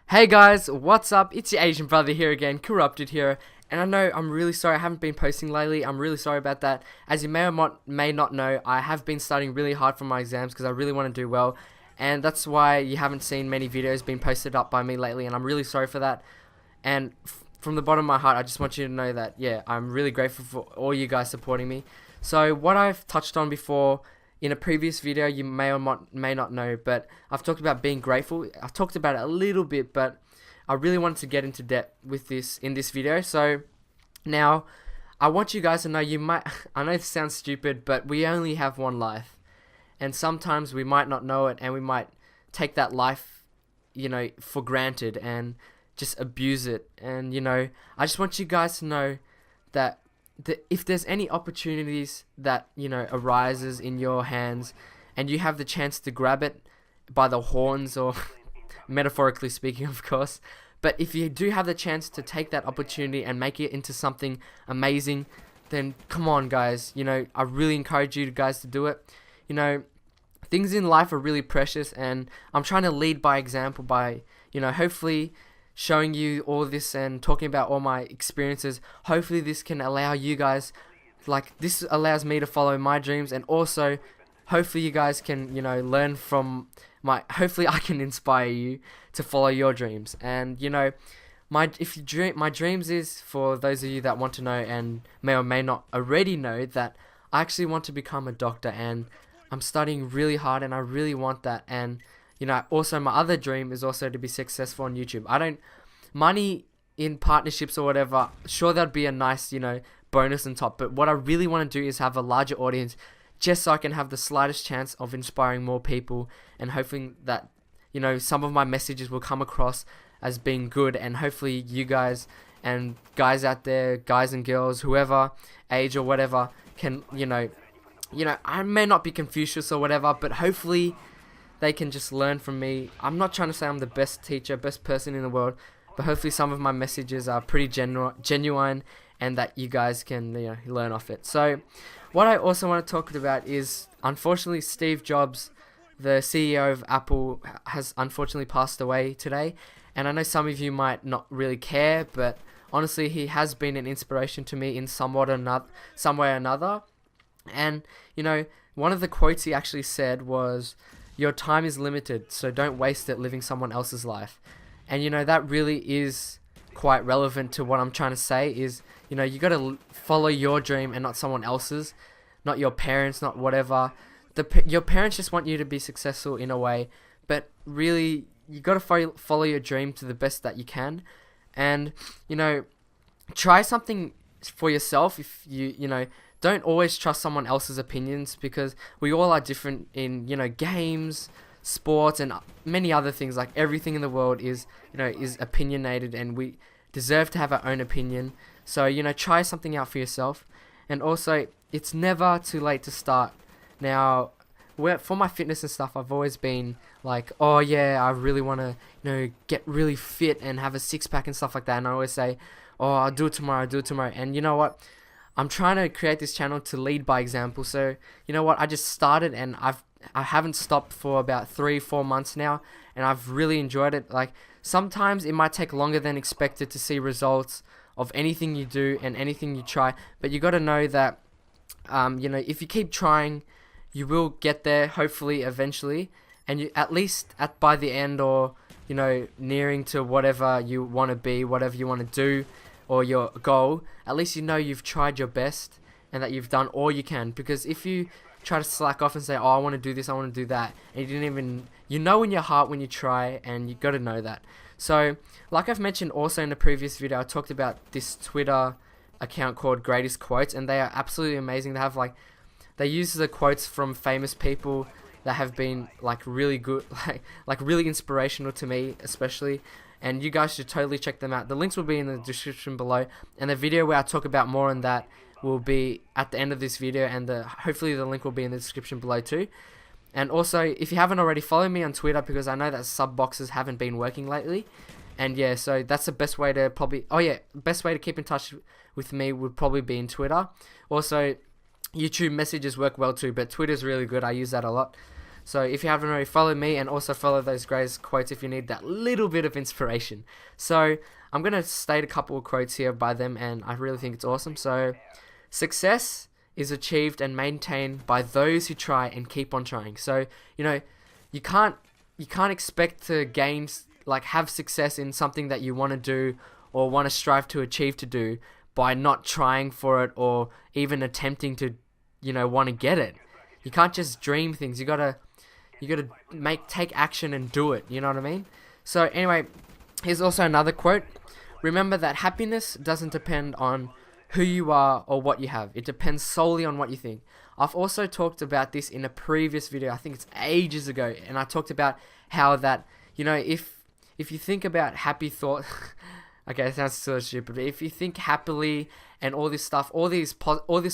Hey guys, what's up? It's your Asian brother here again, Corrupted here. And I know I'm really sorry I haven't been posting lately. I'm really sorry about that. As you may not know, I have been studying really hard for my exams because I really want to do well. And that's why you haven't seen many videos being posted up by me lately, and I'm really sorry for that. And from the bottom of my heart, I just want you to know that, yeah, I'm really grateful for all you guys supporting me. So what I've touched on before in a previous video, you may not know, but I've talked about being grateful. I've talked about it a little bit, but I really wanted to get into depth with this in this video. So now I want you guys to know, you might I know this sounds stupid, but we only have one life, and sometimes we might not know it, and we might take that life, for granted, and just abuse it. And I just want you guys to know that if there's any opportunities that arises in your hands, and you have the chance to grab it by the horns, or metaphorically speaking, of course, but if you do have the chance to take that opportunity and make it into something amazing, then come on, guys. I really encourage you guys to do it. Things in life are really precious, and I'm trying to lead by example by hopefully showing you all this and talking about all my experiences. Hopefully this can allow you guys, this allows me to follow my dreams, and also hopefully you guys can learn from hopefully I can inspire you to follow your dreams. And my dreams is, for those of you that want to know and may or may not already know, that I actually want to become a doctor, and I'm studying really hard, and I really want that. And also my other dream is also to be successful on YouTube. I don't money in partnerships or whatever, sure, that'd be a nice bonus on top, but what I really want to do is have a larger audience, just so I can have the slightest chance of inspiring more people, and hoping that some of my messages will come across as being good, and hopefully you guys and guys out there, guys and girls, whoever age or whatever, can I may not be Confucius or whatever, but hopefully they can just learn from me. I'm not trying to say I'm the best teacher, best person in the world, but hopefully some of my messages are pretty genuine, and that you guys can learn off it. So what I also want to talk about is, unfortunately, Steve Jobs, the CEO of Apple, has unfortunately passed away today. And I know some of you might not really care, but honestly, he has been an inspiration to me in some way or another. And one of the quotes he actually said was, "Your time is limited, so don't waste it living someone else's life." And that really is quite relevant to what I'm trying to say. Is you got to follow your dream and not someone else's, not your parents, not whatever. Your parents just want you to be successful in a way, but really you got to follow your dream to the best that you can. And try something for yourself. If you don't always trust someone else's opinions, because we all are different in games, sports, and many other things. Like, everything in the world is is opinionated, and we deserve to have our own opinion. So try something out for yourself. And also, it's never too late to start. Now, for my fitness and stuff, I've always been like, oh yeah, I really want to get really fit and have a six-pack and stuff like that. And I always say, oh, I'll do it tomorrow, And you know what? I'm trying to create this channel to lead by example. So I just started, and I haven't stopped for about 3-4 months now, and I've really enjoyed it. Like, sometimes it might take longer than expected to see results of anything you do and anything you try, but you got to know that if you keep trying, you will get there, hopefully eventually. And you, at least by the end, or nearing to whatever you want to be, whatever you want to do, or your goal, at least you've tried your best, and that you've done all you can. Because if you try to slack off and say, oh, I want to do this, I want to do that, and you didn't even, in your heart when you try, and you got to know that. So, like I've mentioned also in the previous video, I talked about this Twitter account called Greatest Quotes, and they are absolutely amazing. They have they use the quotes from famous people that have been really good, like really inspirational to me especially. And you guys should totally check them out. The links will be in the description below, and the video where I talk about more on that will be at the end of this video, and hopefully the link will be in the description below too. And also, if you haven't already, follow me on Twitter, because I know that sub boxes haven't been working lately. And yeah, so that's the best way to best way to keep in touch with me would probably be in Twitter. Also, YouTube messages work well too, but Twitter's really good. I use that a lot. So if you haven't already, follow me and also follow those Grays quotes if you need that little bit of inspiration. So I'm going to state a couple of quotes here by them, and I really think it's awesome. So, success is achieved and maintained by those who try and keep on trying. So, you can't expect to gain, like, have success in something that you want to do or want to strive to achieve to do by not trying for it or even attempting to, want to get it. You can't just dream things. You gotta take action and do it. You know what I mean? So anyway, here's also another quote. Remember that happiness doesn't depend on who you are or what you have. It depends solely on what you think. I've also talked about this in a previous video. I think it's ages ago, and I talked about how that, if you think about happy thoughts, okay, it sounds so stupid, but if you think happily and all this stuff, all this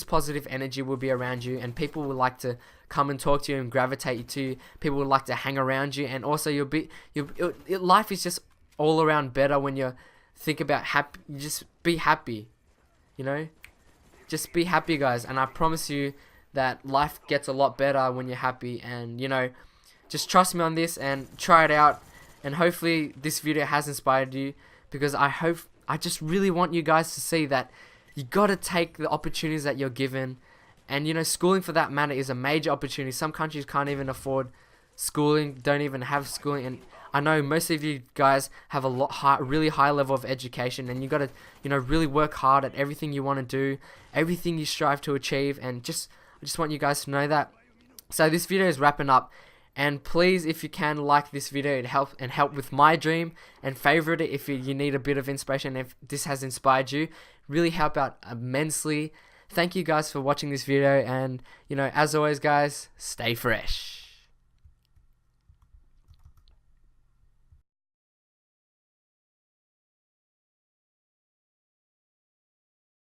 positive energy will be around you, and people will like to come and talk to you and gravitate you to you. People will like to hang around you, and also life is just all around better when you think about happy. Just be happy, just be happy, guys, and I promise you that life gets a lot better when you're happy. And just trust me on this and try it out, and hopefully this video has inspired you, because I just really want you guys to see that you gotta take the opportunities that you're given. And schooling for that matter is a major opportunity. Some countries can't even afford schooling, don't even have schooling, and I know most of you guys have a really high level of education, and you gotta really work hard at everything you want to do, everything you strive to achieve, and I just want you guys to know that. So this video is wrapping up, and please, if you can, like this video, it help with my dream, and favorite it if you need a bit of inspiration. If this has inspired you, really help out immensely. Thank you guys for watching this video, and as always, guys, stay fresh.